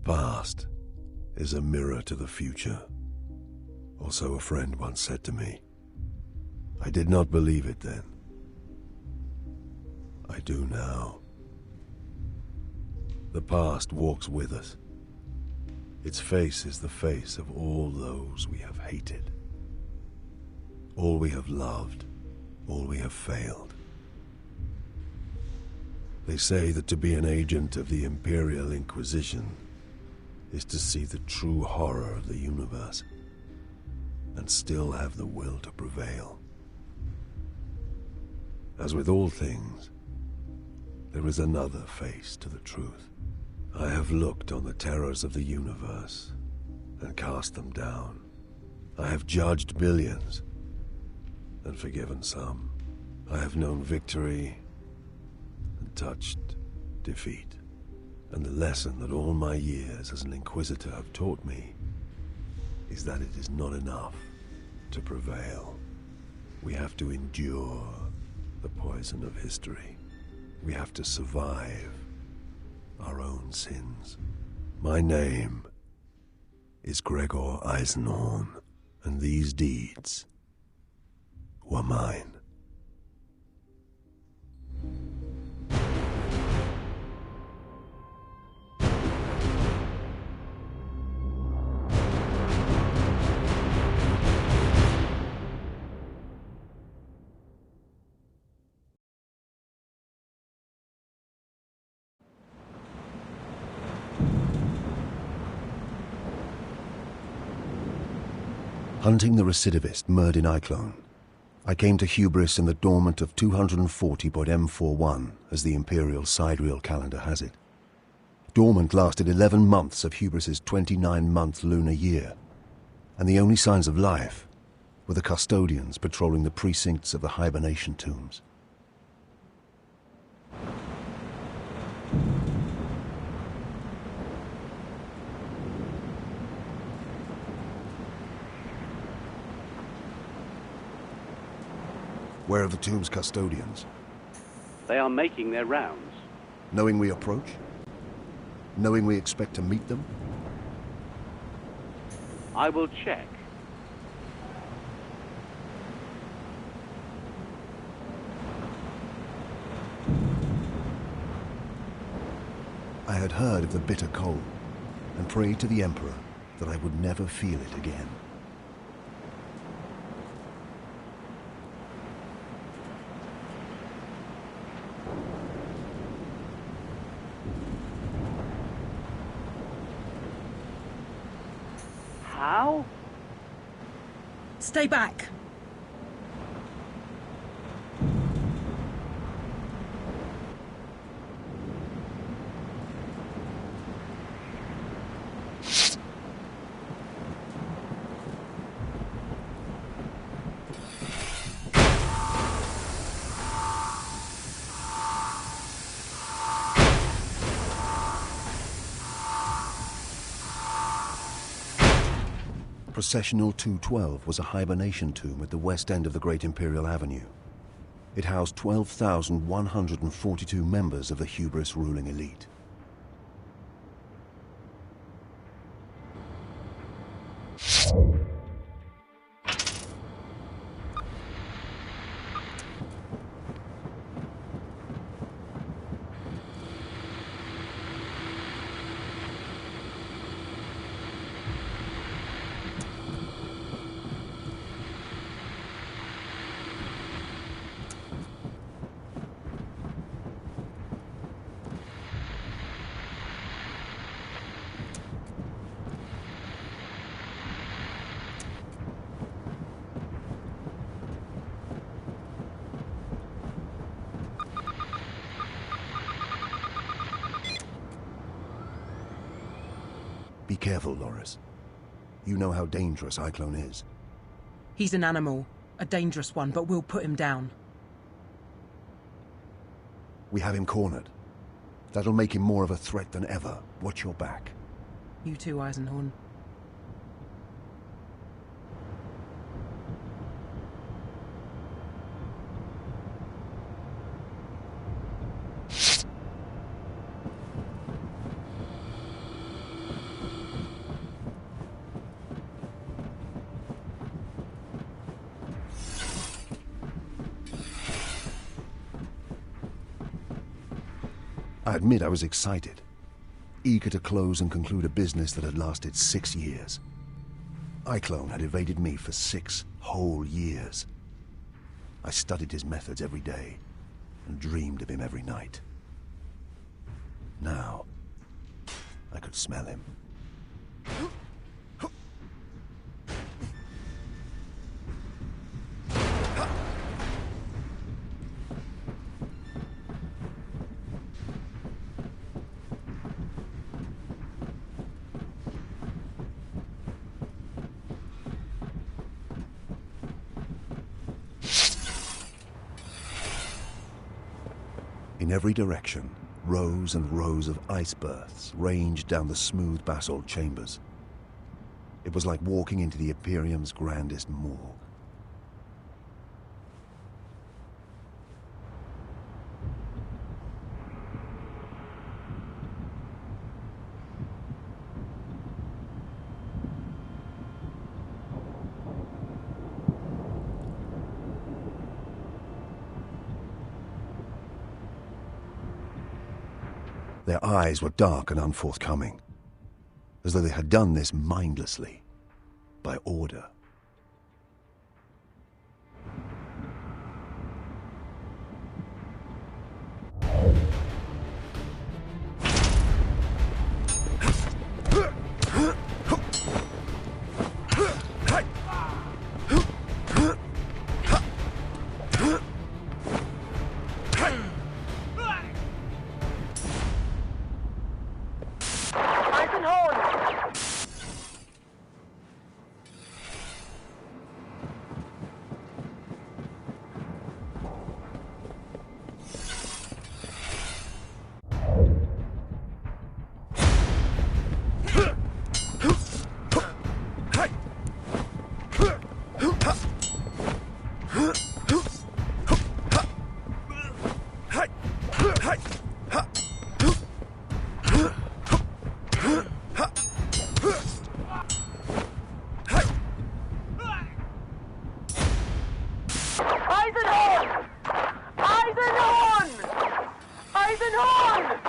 past is a mirror to the future, or so a friend once said to me. I did not believe it then. I do now. The past walks with us. Its face is the face of all those we have hated, all we have loved, all we have failed. They say that to be an agent of the Imperial Inquisition is to see the true horror of the universe and still have the will to prevail. As with all things, there is another face to the truth. I have looked on the terrors of the universe and cast them down. I have judged billions and forgiven some. I have known victory and touched defeat. And the lesson that all my years as an Inquisitor have taught me is that it is not enough to prevail. We have to endure the poison of history. We have to survive our own sins. My name is Gregor Eisenhorn, and these deeds were mine. Hunting the recidivist Murdin Iclone, I came to hubris in the dormant of 240.M41, as the Imperial sidereal calendar has it. Dormant lasted 11 months of hubris's 29-month lunar year, and the only signs of life were the custodians patrolling the precincts of the hibernation tombs. Where are the tomb's custodians? They are making their rounds. Knowing we approach? Knowing we expect to meet them? I will check. I had heard of the bitter cold, and prayed to the Emperor that I would never feel it again. How? Stay back! Processional 212 was a hibernation tomb at the west end of the Great Imperial Avenue. It housed 12,142 members of the hubris ruling elite. Be careful, Loris. You know how dangerous Iclone is. He's an animal, a dangerous one, but we'll put him down. We have him cornered. That'll make him more of a threat than ever. Watch your back. You too, Eisenhorn. I admit I was excited, eager to close and conclude a business that had lasted 6 years. iClone had evaded me for 6 whole years. I studied his methods every day and dreamed of him every night. Now, I could smell him. In every direction, rows and rows of ice berths ranged down the smooth basalt chambers. It was like walking into the Imperium's grandest morgue. Their eyes were dark and unforthcoming, as though they had done this mindlessly, by order. Eisenhorn! Eisenhorn! Eisenhorn!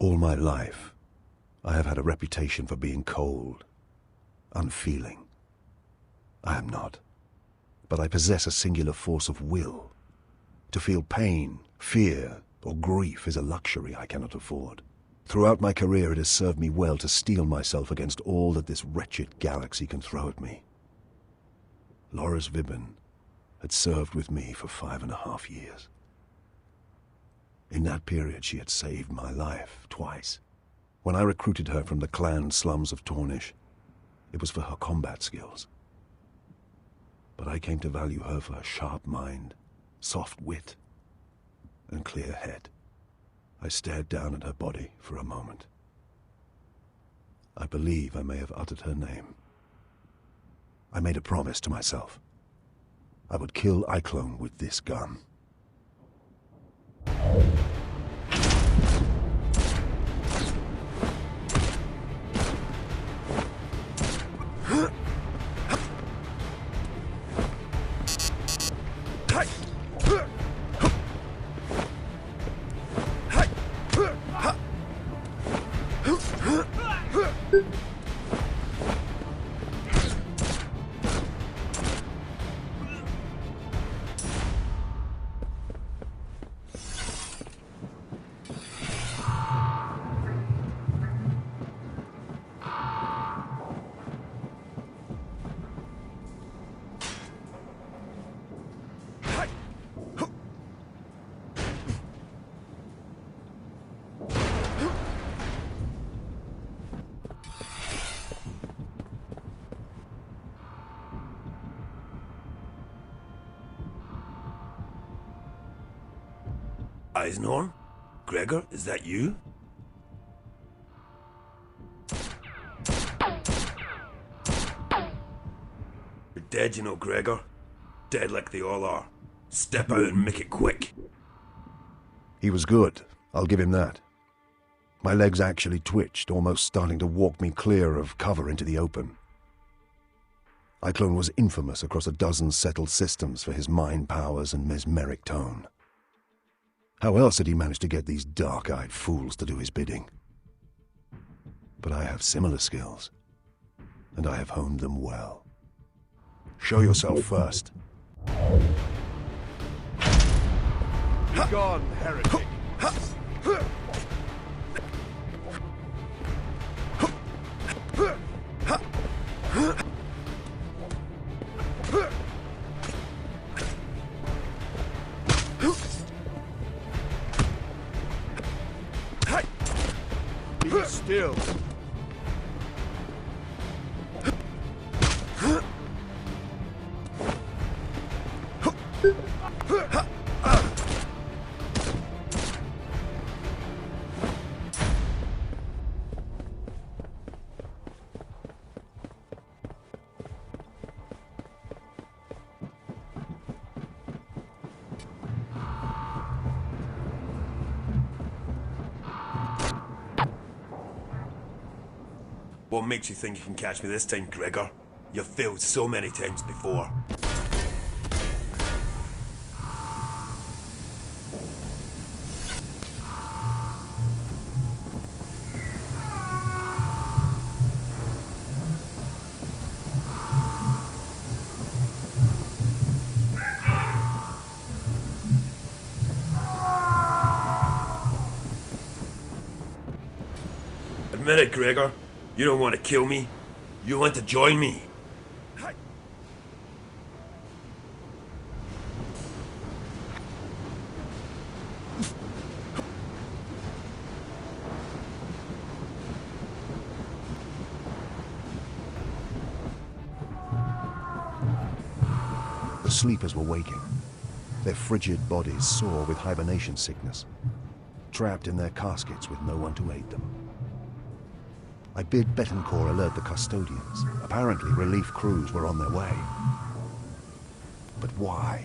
All my life, I have had a reputation for being cold, unfeeling. I am not, but I possess a singular force of will. To feel pain, fear, or grief is a luxury I cannot afford. Throughout my career, it has served me well to steel myself against all that this wretched galaxy can throw at me. Loris Vibben had served with me for 5.5 years. In that period, she had saved my life twice. When I recruited her from the clan slums of Tornish, it was for her combat skills. But I came to value her for her sharp mind, soft wit, and clear head. I stared down at her body for a moment. I believe I may have uttered her name. I made a promise to myself. I would kill iClone with this gun. Eisenhorn? Gregor, is that you? You're dead, you know, Gregor. Dead like they all are. Step out and make it quick. He was good, I'll give him that. My legs actually twitched, almost starting to walk me clear of cover into the open. Iclone was infamous across a dozen settled systems for his mind powers and mesmeric tone. How else had he managed to get these dark-eyed fools to do his bidding? But I have similar skills, and I have honed them well. Show yourself first. Be gone, heretic. Be still. What makes you think you can catch me this time, Gregor? You've failed so many times before. Admit it, Gregor. You don't want to kill me. You want to join me. The sleepers were waking, their frigid bodies sore with hibernation sickness, trapped in their caskets with no one to aid them. I bid Betancourt alert the custodians. Apparently, relief crews were on their way. But why?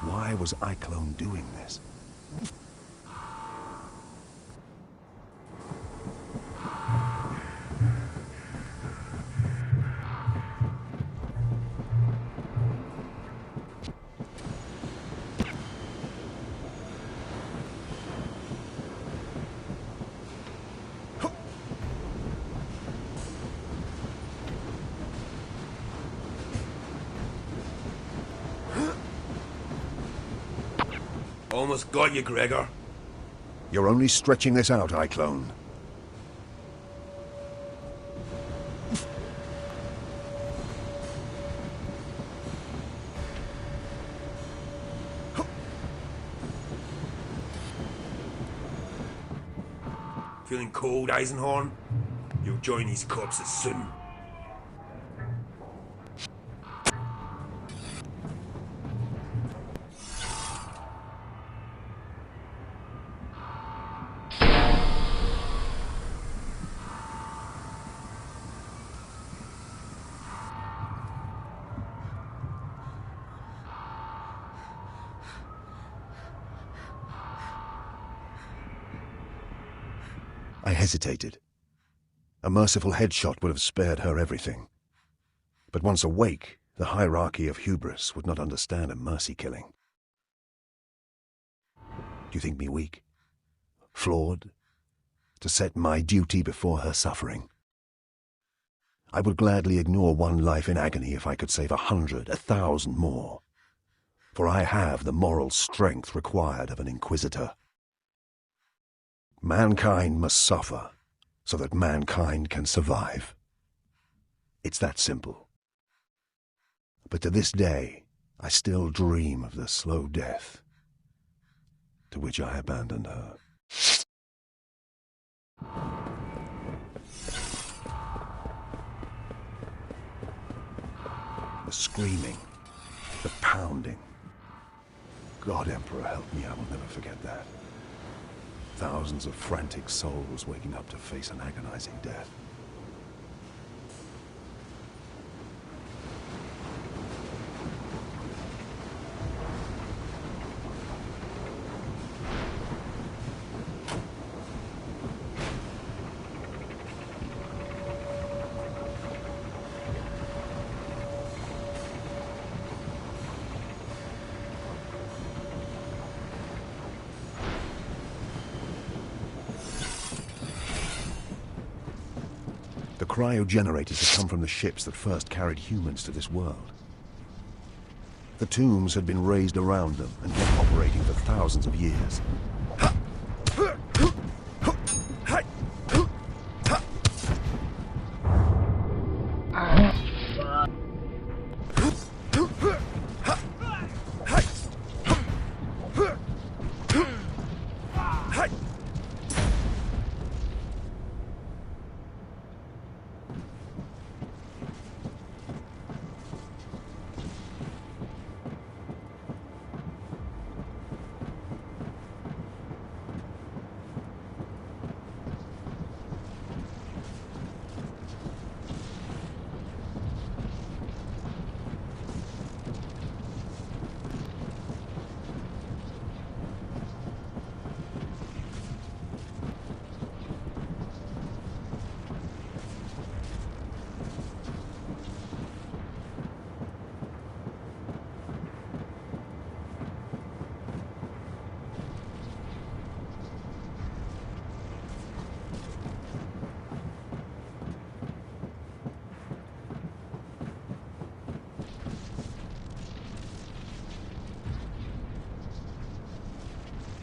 Why was Iclone doing this? Almost got you, Gregor. You're only stretching this out, Iclone. Feeling cold, Eisenhorn? You'll join these corpses soon. I hesitated. A merciful headshot would have spared her everything. But once awake, the hierarchy of hubris would not understand a mercy killing. Do you think me weak? Flawed? To set my duty before her suffering? I would gladly ignore one life in agony if I could save 100, 1,000 more. For I have the moral strength required of an Inquisitor. Mankind must suffer so that mankind can survive. It's that simple. But to this day, I still dream of the slow death to which I abandoned her. The screaming, the pounding. God, Emperor, help me, I will never forget that. Thousands of frantic souls waking up to face an agonizing death. The cryogenerators had come from the ships that first carried humans to this world. The tombs had been raised around them and kept operating for thousands of years.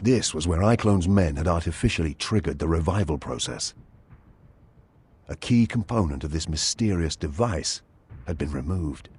This was where iClone's men had artificially triggered the revival process. A key component of this mysterious device had been removed.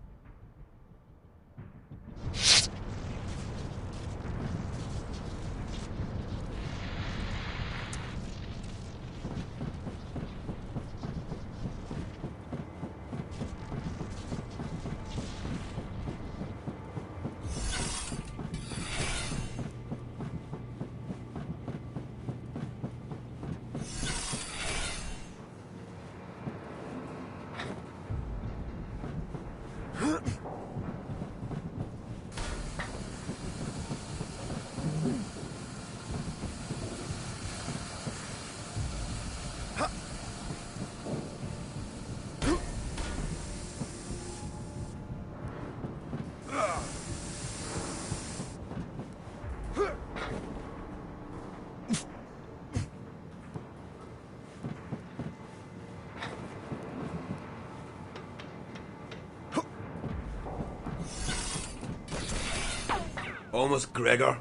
Almost, Gregor.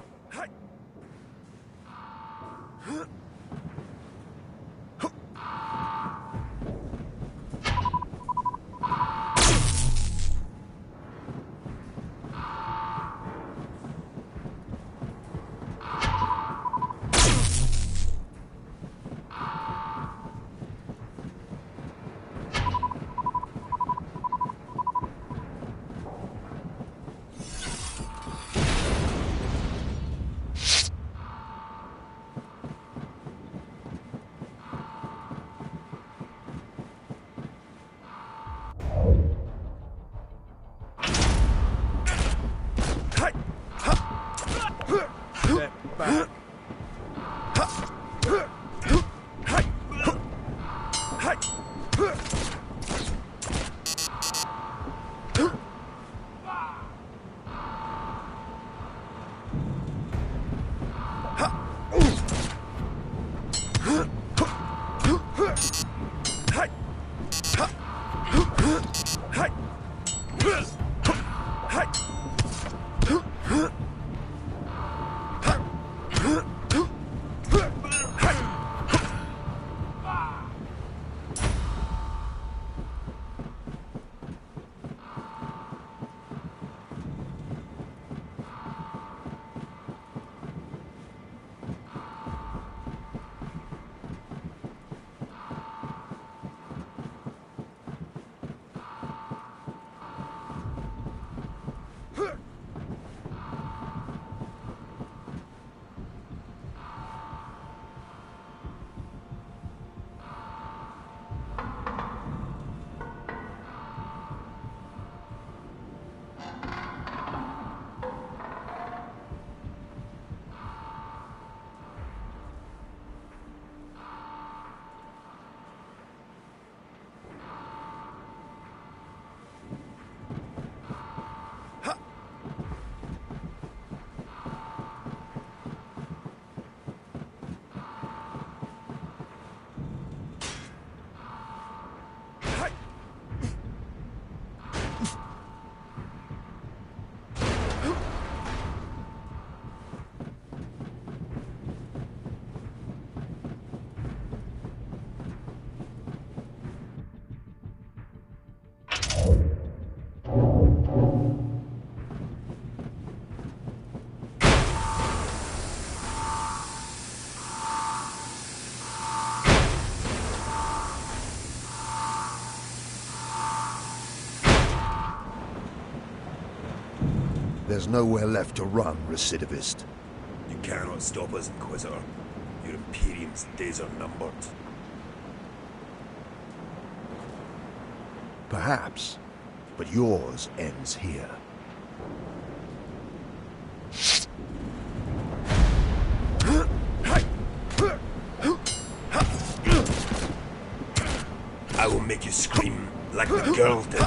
There's nowhere left to run, recidivist. You cannot stop us, Inquisitor. Your Imperium's days are numbered. Perhaps, but yours ends here. I will make you scream like the girl did.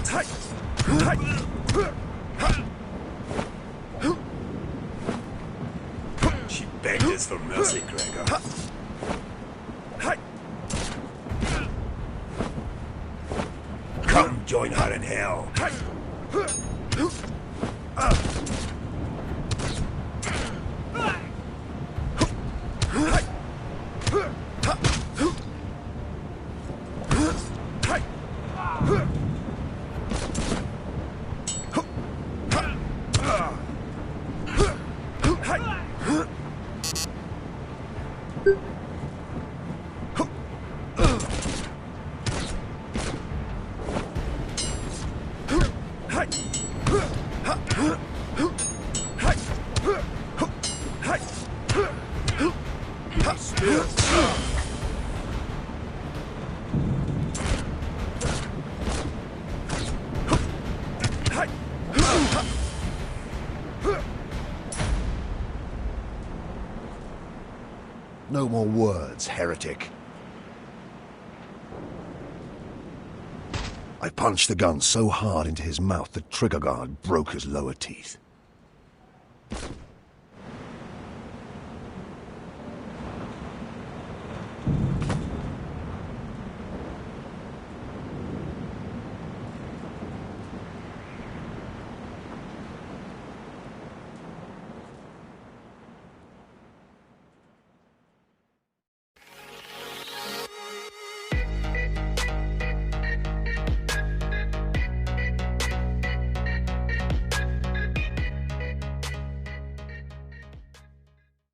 She begged us for mercy, Gregor. Come join her in hell. No more words, heretic. I punched the gun so hard into his mouth that trigger guard broke his lower teeth.